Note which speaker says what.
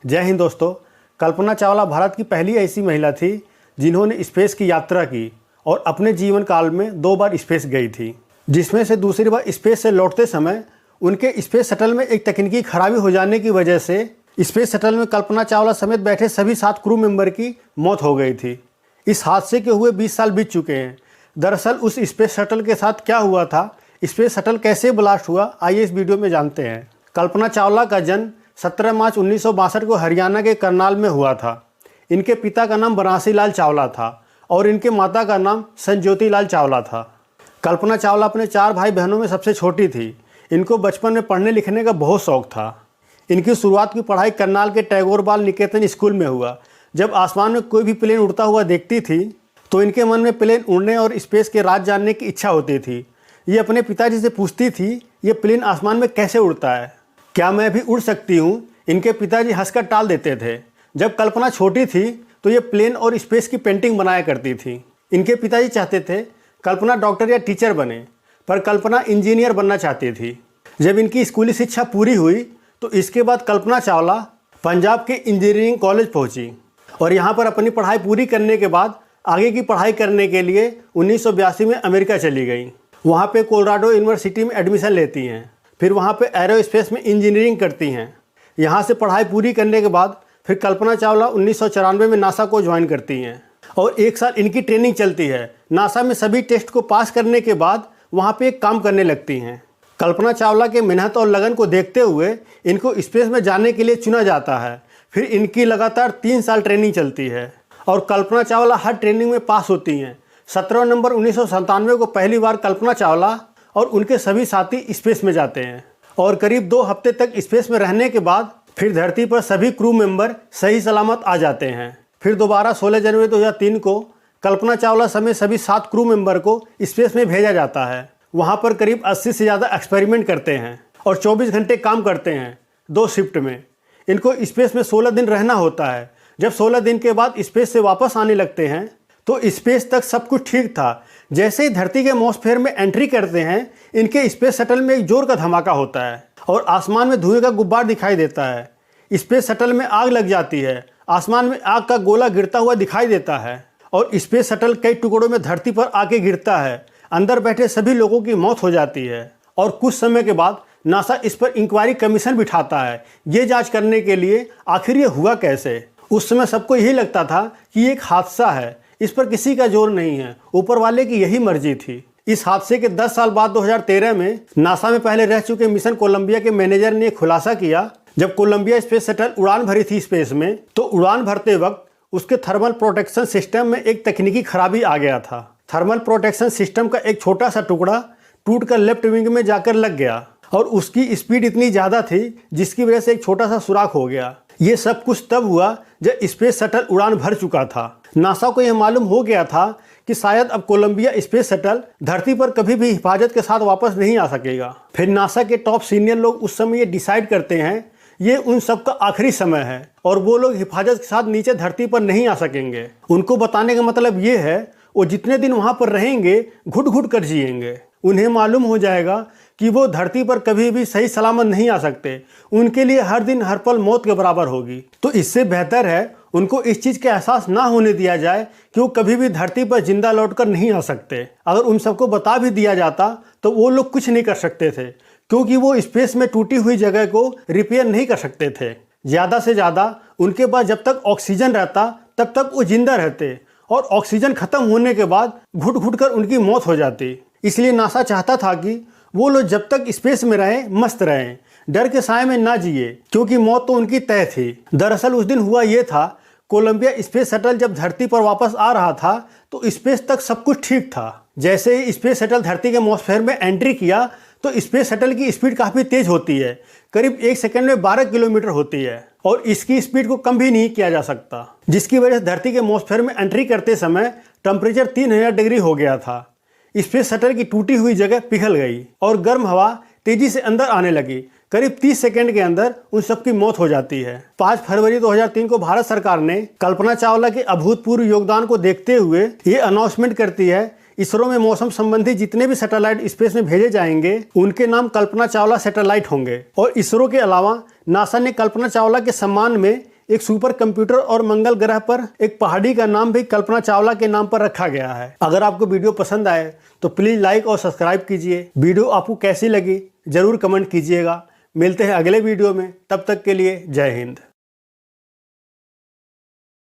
Speaker 1: जय हिंद दोस्तों। कल्पना चावला भारत की पहली ऐसी महिला थी जिन्होंने स्पेस की यात्रा की और अपने जीवन काल में 2 बार स्पेस गई थी, जिसमें से दूसरी बार स्पेस से लौटते समय उनके स्पेस शटल में एक तकनीकी खराबी हो जाने की वजह से स्पेस शटल में कल्पना चावला समेत बैठे सभी 7 क्रू मेंबर की मौत हो गई थी। इस हादसे के हुए 20 साल बीत चुके हैं। दरअसल उस स्पेस शटल के साथ क्या हुआ था, स्पेस शटल कैसे ब्लास्ट हुआ, आइए इस वीडियो में जानते हैं। कल्पना चावला का जन्म 17 मार्च 1962 को हरियाणा के करनाल में हुआ था। इनके पिता का नाम बनारसी लाल चावला था और इनके माता का नाम संज्योति लाल चावला था। कल्पना चावला अपने 4 भाई बहनों में सबसे छोटी थी। इनको बचपन में पढ़ने लिखने का बहुत शौक था। इनकी शुरुआत की पढ़ाई करनाल के टैगोर बाल निकेतन स्कूल में हुआ। जब आसमान में कोई भी प्लेन उड़ता हुआ देखती थी तो इनके मन में प्लेन उड़ने और स्पेस के राज जानने की इच्छा होती थी। ये अपने पिताजी से पूछती थी, ये प्लेन आसमान में कैसे उड़ता है, क्या मैं भी उड़ सकती हूँ। इनके पिताजी हंसकर टाल देते थे। जब कल्पना छोटी थी तो ये प्लेन और स्पेस की पेंटिंग बनाया करती थी। इनके पिताजी चाहते थे कल्पना डॉक्टर या टीचर बने, पर कल्पना इंजीनियर बनना चाहती थी। जब इनकी स्कूली शिक्षा पूरी हुई तो इसके बाद कल्पना चावला पंजाब के इंजीनियरिंग कॉलेज पहुंची और यहाँ पर अपनी पढ़ाई पूरी करने के बाद आगे की पढ़ाई करने के लिए 1982 में अमेरिका चली गई। वहाँ पे कोलोराडो यूनिवर्सिटी में एडमिशन लेती हैं। फिर वहाँ पे एरोस्पेस में इंजीनियरिंग करती हैं। यहाँ से पढ़ाई पूरी करने के बाद फिर कल्पना चावला 1994 में नासा को ज्वाइन करती हैं और 1 साल इनकी ट्रेनिंग चलती है। नासा में सभी टेस्ट को पास करने के बाद वहाँ पे एक काम करने लगती हैं। कल्पना चावला के मेहनत और लगन को देखते हुए इनको स्पेस में जाने के लिए चुना जाता है। फिर इनकी लगातार 3 साल ट्रेनिंग चलती है और कल्पना चावला हर ट्रेनिंग में पास होती हैं। 17 नवंबर 1997 को पहली बार कल्पना चावला और उनके सभी साथी स्पेस में जाते हैं और करीब 2 हफ्ते तक स्पेस में रहने के बाद फिर धरती पर सभी क्रू मेंबर सही सलामत आ जाते हैं। फिर दोबारा 16 जनवरी 2003 को कल्पना चावला समेत सभी 7 क्रू मेंबर को स्पेस में भेजा जाता है। वहाँ पर करीब 80 से ज़्यादा एक्सपेरिमेंट करते हैं और 24 घंटे काम करते हैं 2 शिफ्ट में। इनको स्पेस में 16 दिन रहना होता है। जब 16 दिन के बाद स्पेस से वापस आने लगते हैं तो स्पेस तक सब कुछ ठीक था। जैसे ही धरती के एटमॉस्फेयर में एंट्री करते हैं इनके स्पेस शटल में एक जोर का धमाका होता है और आसमान में धुएं का गुब्बार दिखाई देता है। स्पेस शटल में आग लग जाती है। आसमान में आग का गोला गिरता हुआ दिखाई देता है और स्पेस शटल कई टुकड़ों में धरती पर आके गिरता है। अंदर बैठे सभी लोगों की मौत हो जाती है और कुछ समय के बाद नासा इस पर इंक्वायरी कमीशन बिठाता है, ये जांच करने के लिए आखिर ये हुआ कैसे। उस समय सबको यही लगता था कि ये एक हादसा है, इस पर किसी का जोर नहीं है, ऊपर वाले की यही मर्जी थी। इस हादसे के 10 साल बाद 2013 में नासा में पहले रह चुके मिशन कोलंबिया के मैनेजर ने खुलासा किया, जब कोलंबिया स्पेस शटल उड़ान भरी थी स्पेस में तो उड़ान भरते वक्त उसके थर्मल प्रोटेक्शन सिस्टम में एक तकनीकी खराबी आ गया था। थर्मल प्रोटेक्शन सिस्टम का एक छोटा सा टुकड़ा टूटकर लेफ्ट विंग में जाकर लग गया और उसकी स्पीड इतनी ज़्यादा थी जिसकी वजह से एक छोटा सा सुराख हो गया। ये सब कुछ तब हुआ जब स्पेस शटल उड़ान भर चुका था। नासा को यह मालूम हो गया था कि शायद अब कोलंबिया स्पेस शटल धरती पर कभी भी हिफाजत के साथ वापस नहीं आ सकेगा। फिर नासा के टॉप सीनियर लोग उस समय ये डिसाइड करते हैं ये उन सब का आखिरी समय है और वो लोग हिफाजत के साथ नीचे धरती पर नहीं आ सकेंगे। उनको बताने का मतलब ये है वो जितने दिन वहाँ पर रहेंगे घुट घुट कर जिएंगे। उन्हें मालूम हो जाएगा कि वो धरती पर कभी भी सही सलामत नहीं आ सकते। उनके लिए हर दिन हर पल मौत के बराबर होगी। तो इससे बेहतर है उनको इस चीज़ का एहसास ना होने दिया जाए कि वो कभी भी धरती पर जिंदा लौटकर नहीं आ सकते। अगर उन सबको बता भी दिया जाता तो वो लोग कुछ नहीं कर सकते थे, क्योंकि वो स्पेस में टूटी हुई जगह को रिपेयर नहीं कर सकते थे। ज़्यादा से ज़्यादा उनके पास जब तक ऑक्सीजन रहता तब तक वो जिंदा रहते और ऑक्सीजन खत्म होने के बाद घुट घुट कर उनकी मौत हो जाती। इसलिए नासा चाहता था कि वो लोग जब तक स्पेस में रहें मस्त रहें, डर के साए में ना जिए, क्योंकि मौत तो उनकी तय थी। दरअसल उस दिन हुआ ये था, कोलंबिया स्पेस शटल जब धरती पर वापस आ रहा था तो स्पेस तक सब कुछ ठीक था। जैसे ही स्पेस शटल धरती के एटमॉस्फेयर में एंट्री किया तो स्पेस शटल की स्पीड काफ़ी तेज होती है, करीब 1 सेकंड में 12 किलोमीटर होती है और इसकी स्पीड को कम भी नहीं किया जा सकता, जिसकी वजह से धरती के एटमॉस्फेयर में एंट्री करते समय टेम्परेचर 3000 डिग्री हो गया था। स्पेस शटल की टूटी हुई जगह पिघल गई और गर्म हवा तेजी से अंदर आने लगी। करीब 30 सेकंड के अंदर उन सबकी मौत हो जाती है। 5 फरवरी 2003 को भारत सरकार ने कल्पना चावला के अभूतपूर्व योगदान को देखते हुए ये अनाउंसमेंट करती है, इसरो में मौसम संबंधी जितने भी सैटेलाइट स्पेस में भेजे जाएंगे उनके नाम कल्पना चावला सैटेलाइट होंगे। और इसरो के अलावा नासा ने कल्पना चावला के सम्मान में एक सुपर कंप्यूटर और मंगल ग्रह पर एक पहाड़ी का नाम भी कल्पना चावला के नाम पर रखा गया है। अगर आपको वीडियो पसंद आए तो प्लीज़ लाइक और सब्सक्राइब कीजिए। वीडियो आपको कैसी लगी जरूर कमेंट कीजिएगा। मिलते हैं अगले वीडियो में, तब तक के लिए जय हिंद।